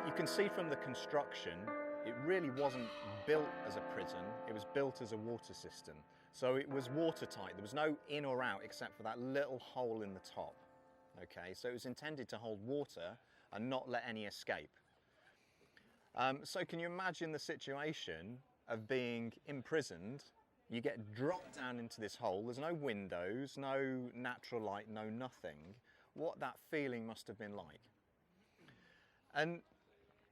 You can see from the construction, it really wasn't built as a prison, it was built as a water system. So it was watertight, there was no in or out except for that little hole in the top. Okay, so it was intended to hold water and not let any escape. So can you imagine the situation of being imprisoned? You get dropped down into this hole, there's no windows, no natural light, no nothing. What that feeling must have been like. And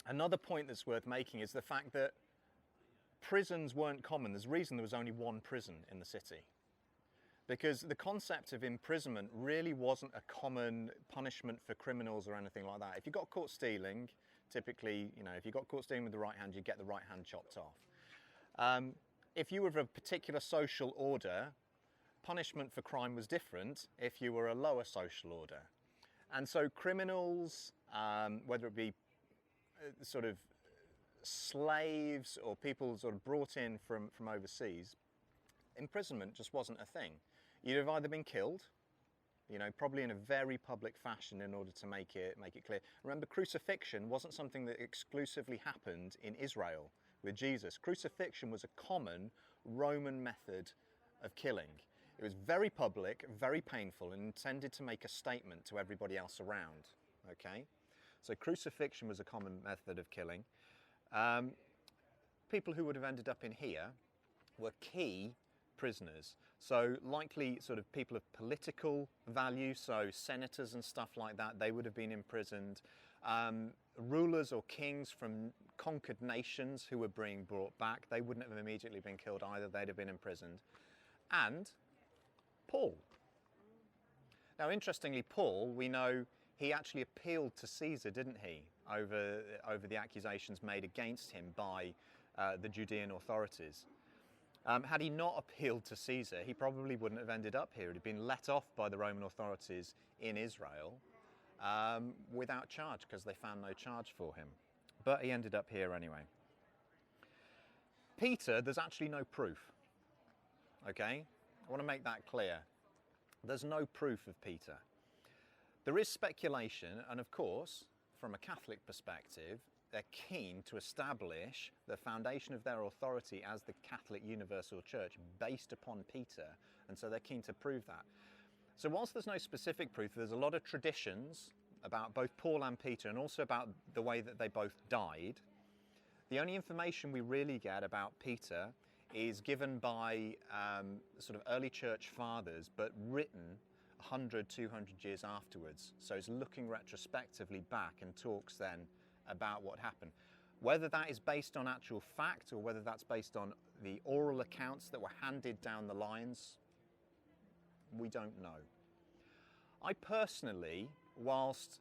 another point that's worth making is the fact that prisons weren't common. There's a reason there was only one prison in the city. Because the concept of imprisonment really wasn't a common punishment for criminals or anything like that. If you got caught stealing, typically, if you got caught stealing with the right hand, you get the right hand chopped off. If you were of a particular social order, punishment for crime was different if you were a lower social order. And so criminals, whether it be sort of slaves or people sort of brought in from overseas, imprisonment just wasn't a thing. You'd have either been killed, probably in a very public fashion in order to make it clear. Remember, crucifixion wasn't something that exclusively happened in Israel with Jesus. Crucifixion was a common Roman method of killing. It was very public, very painful, and intended to make a statement to everybody else around. Okay? So crucifixion was a common method of killing. People who would have ended up in here were key prisoners. So likely sort of people of political value, so senators and stuff like that, they would have been imprisoned. Rulers or kings from conquered nations who were being brought back, they wouldn't have immediately been killed either, they'd have been imprisoned. And Paul. Now interestingly, Paul, we know he actually appealed to Caesar, didn't he, over the accusations made against him by the Judean authorities. Had he not appealed to Caesar, he probably wouldn't have ended up here. He'd been let off by the Roman authorities in Israel without charge because they found no charge for him. But he ended up here anyway. Peter, there's actually no proof. Okay? I want to make that clear. There's no proof of Peter. There is speculation, and of course, from a Catholic perspective, they're keen to establish the foundation of their authority as the Catholic Universal Church based upon Peter, and so they're keen to prove that. So whilst there's no specific proof, there's a lot of traditions about both Paul and Peter, and also about the way that they both died. The only information we really get about Peter is given by sort of early church fathers, but written 100, 200 years afterwards. So it's looking retrospectively back and talks then about what happened. Whether that is based on actual fact or whether that's based on the oral accounts that were handed down the lines, we don't know. I personally, whilst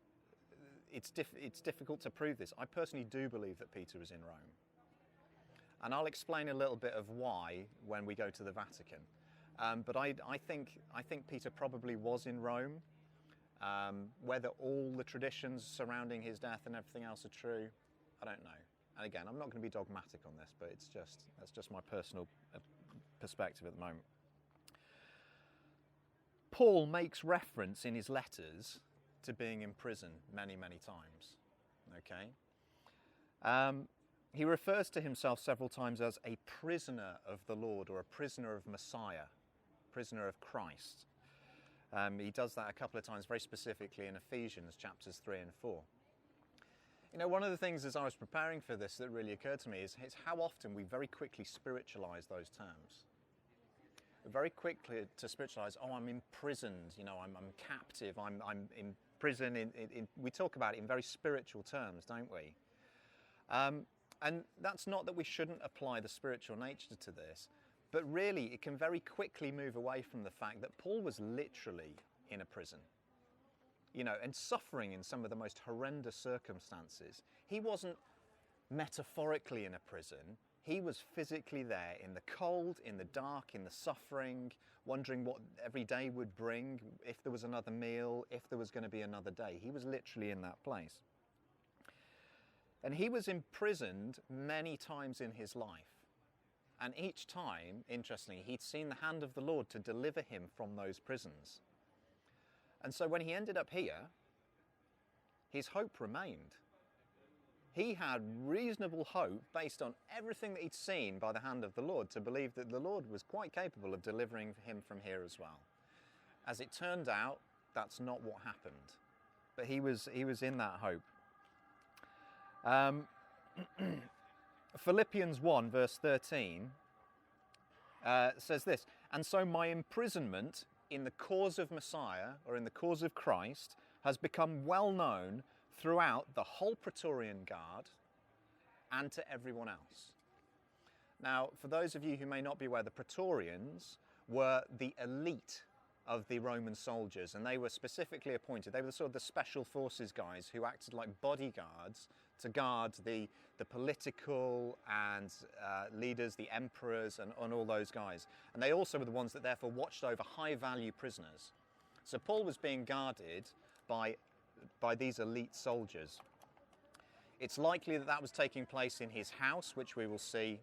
it's difficult to prove this, I personally do believe that Peter was in Rome. And I'll explain a little bit of why when we go to the Vatican. But I think Peter probably was in Rome. Whether all the traditions surrounding his death and everything else are true, I don't know. And again, I'm not going to be dogmatic on this, but that's just my personal perspective at the moment. Paul makes reference in his letters to being in prison many, many times. Okay? He refers to himself several times as a prisoner of the Lord or a prisoner of Messiah, prisoner of Christ. He does that a couple of times very specifically in Ephesians chapters 3 and 4. One of the things as I was preparing for this that really occurred to me is how often we very quickly spiritualize those terms. Very quickly to spiritualize, I'm imprisoned, I'm captive, I'm in prison. We talk about it in very spiritual terms, don't we? And that's not that we shouldn't apply the spiritual nature to this, but really it can very quickly move away from the fact that Paul was literally in a prison, and suffering in some of the most horrendous circumstances. He wasn't metaphorically in a prison. He was physically there in the cold, in the dark, in the suffering, wondering what every day would bring, if there was another meal, if there was going to be another day. He was literally in that place. And he was imprisoned many times in his life. And each time, interestingly, he'd seen the hand of the Lord to deliver him from those prisons. And so when he ended up here, his hope remained. He had reasonable hope based on everything that he'd seen by the hand of the Lord to believe that the Lord was quite capable of delivering him from here as well. As it turned out, that's not what happened. But he was in that hope. Philippians 1 verse 13 says this, "And so my imprisonment in the cause of Messiah, or in the cause of Christ, has become well known throughout the whole Praetorian Guard and to everyone else." Now, for those of you who may not be aware, the Praetorians were the elite of the Roman soldiers, and they were specifically appointed. They were sort of the special forces guys who acted like bodyguards to guard the political and leaders, the emperors, and all those guys. And they also were the ones that therefore watched over high-value prisoners. So Paul was being guarded by these elite soldiers. It's likely that that was taking place in his house, which we will see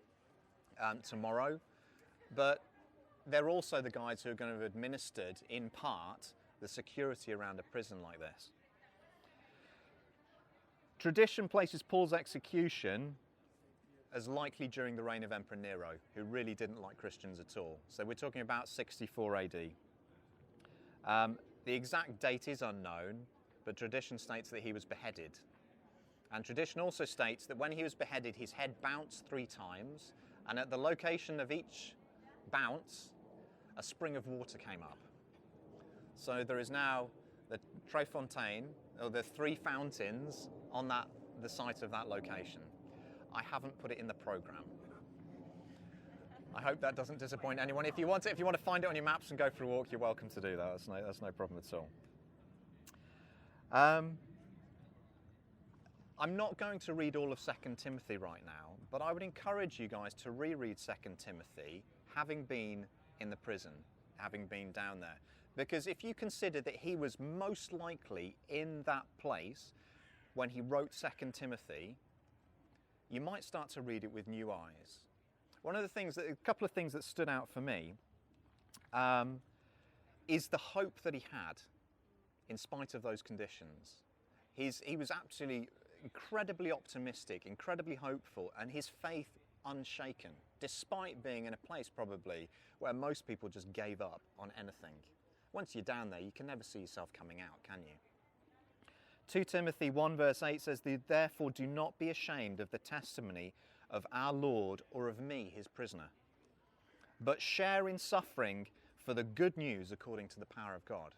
tomorrow, but they're also the guys who are going to have administered, in part, the security around a prison like this. Tradition places Paul's execution as likely during the reign of Emperor Nero, who really didn't like Christians at all. So we're talking about 64 AD. The exact date is unknown, but tradition states that he was beheaded. And tradition also states that when he was beheaded, his head bounced 3 times, and at the location of each bounce, a spring of water came up. So there is now the Trefontaine, or the 3 fountains on the site of that location. I haven't put it in the programme. I hope that doesn't disappoint anyone. If you want to find it on your maps and go for a walk, you're welcome to do that. That's no problem at all. I'm not going to read all of 2 Timothy right now, but I would encourage you guys to reread 2 Timothy, having been in the prison, having been down there. Because if you consider that he was most likely in that place when he wrote 2 Timothy, you might start to read it with new eyes. A couple of things that stood out for me is the hope that he had in spite of those conditions. He was absolutely incredibly optimistic, incredibly hopeful, and his faith unshaken, despite being in a place probably where most people just gave up on anything. Once you're down there, you can never see yourself coming out, can you? 2 Timothy 1 verse 8 says, "Therefore do not be ashamed of the testimony of our Lord or of me, his prisoner, but share in suffering for the good news according to the power of God."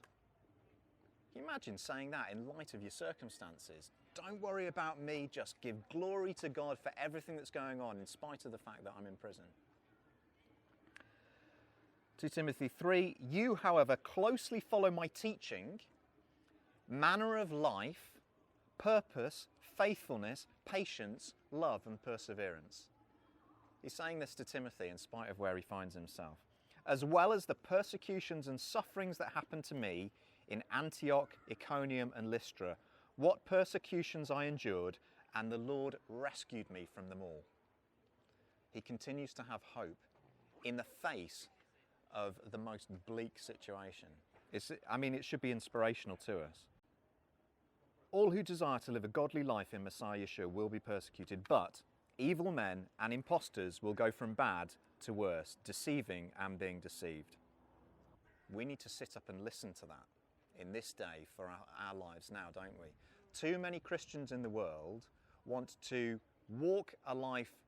Can you imagine saying that in light of your circumstances? Don't worry about me, just give glory to God for everything that's going on in spite of the fact that I'm in prison. 2 Timothy 3, "You, however, closely follow my teaching, manner of life, purpose, faithfulness, patience, love, and perseverance." He's saying this to Timothy in spite of where he finds himself. "As well as the persecutions and sufferings that happened to me in Antioch, Iconium, and Lystra, what persecutions I endured, and the Lord rescued me from them all." He continues to have hope in the face of the most bleak situation. It should be inspirational to us. "All who desire to live a godly life in Messiah Yeshua will be persecuted, but evil men and impostors will go from bad to worse, deceiving and being deceived." We need to sit up and listen to that in this day for our lives now, don't we? Too many Christians in the world want to walk a life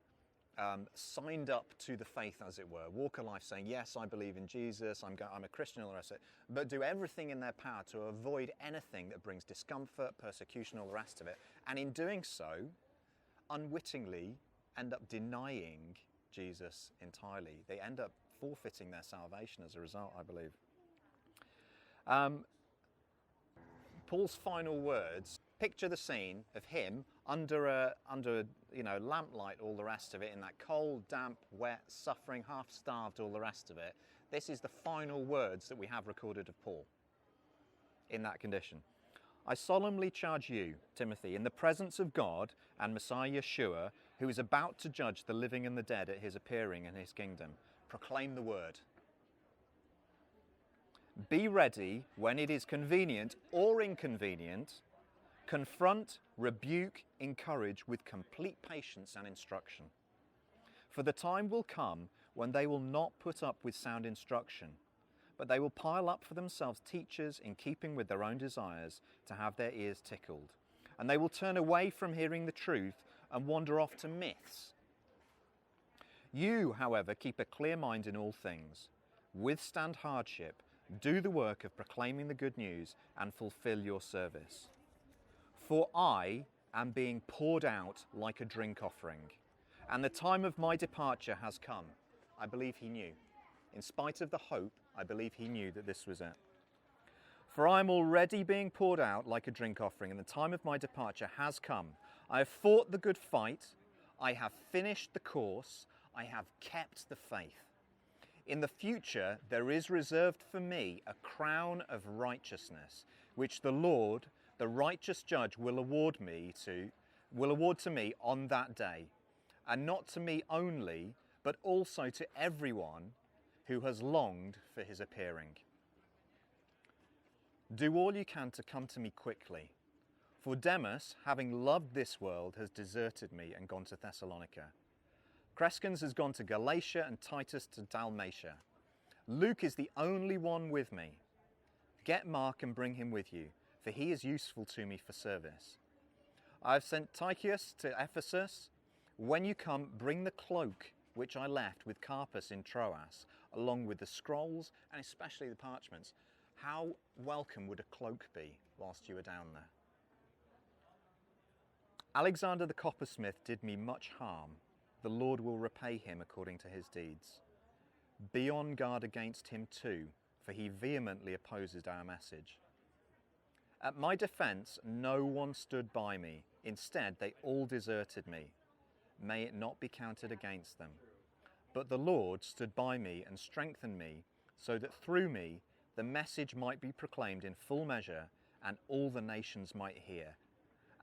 signed up to the faith, as it were. Walk a life saying, yes, I believe in Jesus, I'm a Christian, all the rest of it, but do everything in their power to avoid anything that brings discomfort, persecution, all the rest of it. And in doing so, unwittingly end up denying Jesus entirely. They end up forfeiting their salvation as a result, I believe. Paul's final words, picture the scene of him under lamplight, all the rest of it, in that cold, damp, wet, suffering, half-starved, all the rest of it. This is the final words that we have recorded of Paul in that condition. "I solemnly charge you, Timothy, in the presence of God and Messiah Yeshua, who is about to judge the living and the dead at his appearing in his kingdom, proclaim the word. Be ready when it is convenient or inconvenient, Confront, rebuke, encourage with complete patience and instruction. For the time will come when they will not put up with sound instruction, but they will pile up for themselves teachers in keeping with their own desires to have their ears tickled. And they will turn away from hearing the truth and wander off to myths. You, however, keep a clear mind in all things. Withstand hardship, do the work of proclaiming the good news, and fulfill your service. For I am being poured out like a drink offering, and the time of my departure has come. I believe he knew. In spite of the hope, I believe he knew that this was it. For I am already being poured out like a drink offering, and the time of my departure has come. I have fought the good fight. I have finished the course. I have kept the faith. In the future, there is reserved for me a crown of righteousness, which the Lord, the righteous judge, will award to me on that day, and not to me only, but also to everyone who has longed for his appearing. Do all you can to come to me quickly, for Demas, having loved this world, has deserted me and gone to Thessalonica. Crescens has gone to Galatia and Titus to Dalmatia. Luke is the only one with me. Get Mark and bring him with you, for he is useful to me for service. I have sent Tychicus to Ephesus. When you come, bring the cloak which I left with Carpus in Troas, along with the scrolls and especially the parchments. How welcome would a cloak be whilst you were down there? Alexander the coppersmith did me much harm. The Lord will repay him according to his deeds. Be on guard against him too, for he vehemently opposes our message. At my defence, no one stood by me. Instead, they all deserted me. May it not be counted against them. But the Lord stood by me and strengthened me, so that through me the message might be proclaimed in full measure, and all the nations might hear.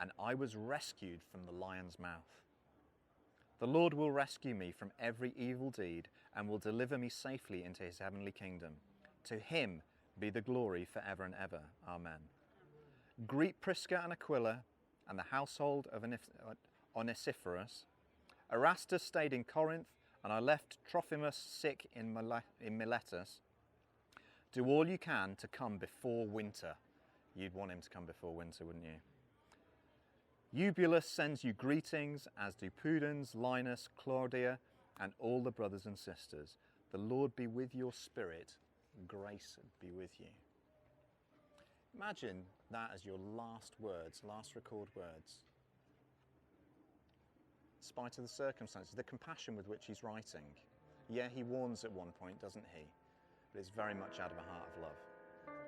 And I was rescued from the lion's mouth. The Lord will rescue me from every evil deed and will deliver me safely into his heavenly kingdom. To him be the glory forever and ever. Amen. Greet Prisca and Aquila and the household of Onesiphorus. Erastus stayed in Corinth, and I left Trophimus sick in Miletus. Do all you can to come before winter. You'd want him to come before winter, wouldn't you? Eubulus sends you greetings, as do Pudens, Linus, Claudia, and all the brothers and sisters. The Lord be with your spirit. Grace be with you. Imagine that as your last words, last record words. In spite of the circumstances, the compassion with which he's writing. Yeah, he warns at one point, doesn't he? But it's very much out of a heart of love.